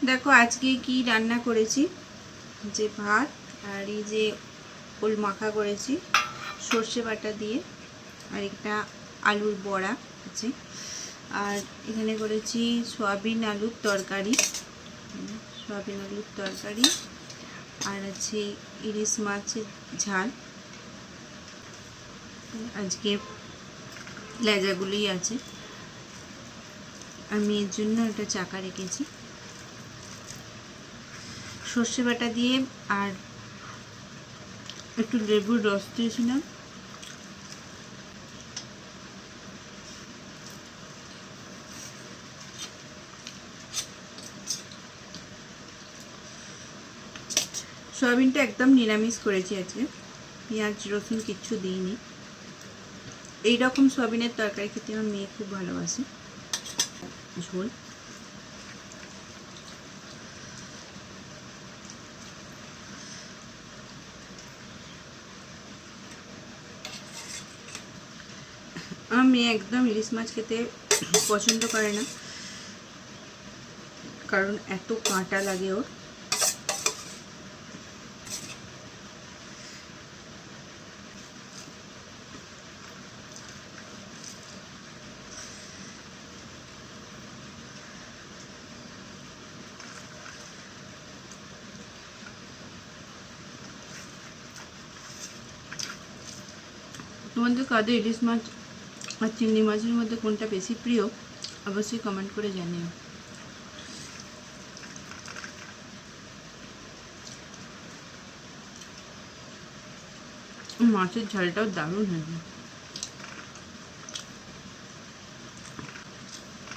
দেখো আজকে কি রান্না করেছি, যে ভাত আর এই যে ওল মাখা করেছি সর্ষে বাটা দিয়ে, আর একটা আলুর বড়া আছে, আর এখানে করেছি সয়াবিন আলুর তরকারি, আর আছে ইলিশ মাছের ঝাল। আজকে লেজাগুলোই আছে, আমি এর জন্য একটা চাকা রেখেছি সর্ষে বাটা দিয়ে, আর একটু লেবুর রস দিয়েছিলাম। সয়াবিনটা একদম নিরামিষ করেছি আজকে, পেঁয়াজ রসুন কিচ্ছু দিইনি। এইরকম সয়াবিনের তরকারি খেতে আমার মেয়ে খুব ভালোবাসে। ঝোল আমার মেয়ে একদম ইলিশ মাছ খেতে পছন্দ করে না, কারণ এত কাঁটা লাগে ওর। তোমাদের কাদের ইলিশ মাছ আর চিংড়ি মাছের মধ্যে কোনটা বেশি প্রিয় অবশ্যই কমেন্ট করে জানিও। মাছের ঝালটাও দারুণ হয়েছে।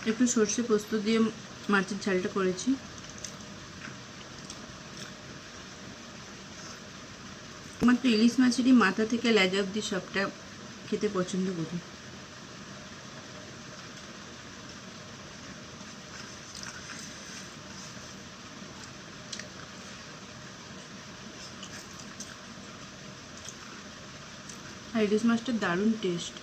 একটু সর্ষে পোস্ত দিয়ে মাছের ঝালটা করেছি। আমার তো ইলিশ মাছেরই মাথা থেকে লেজা অব্দি সবটা খেতে পছন্দ করি। আর ইলিশ মাছটা দারুণ টেস্ট।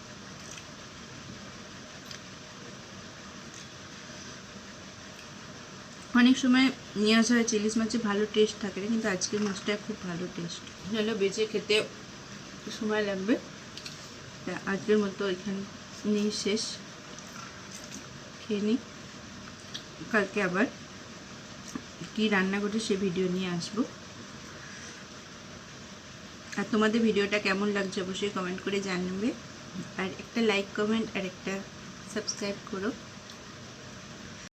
অনেক সময় নিয়ে আসা হয়েছে ইলিশ মাছে ভালো টেস্ট থাকে না, কিন্তু আজকের মাছটা খুব ভালো টেস্ট। হলো বেঁচে খেতে সময় লাগবে। আজকের মতো এখানেই শেষ, খেয়ে নিই। কালকে আবার কি রান্না করছি সে ভিডিও নিয়ে আসবো। আর তোমাদের ভিডিওটা কেমন লাগছে অবশ্যই কমেন্ট করে জানাবে, আর একটা লাইক কমেন্ট আর একটা সাবস্ক্রাইব করো।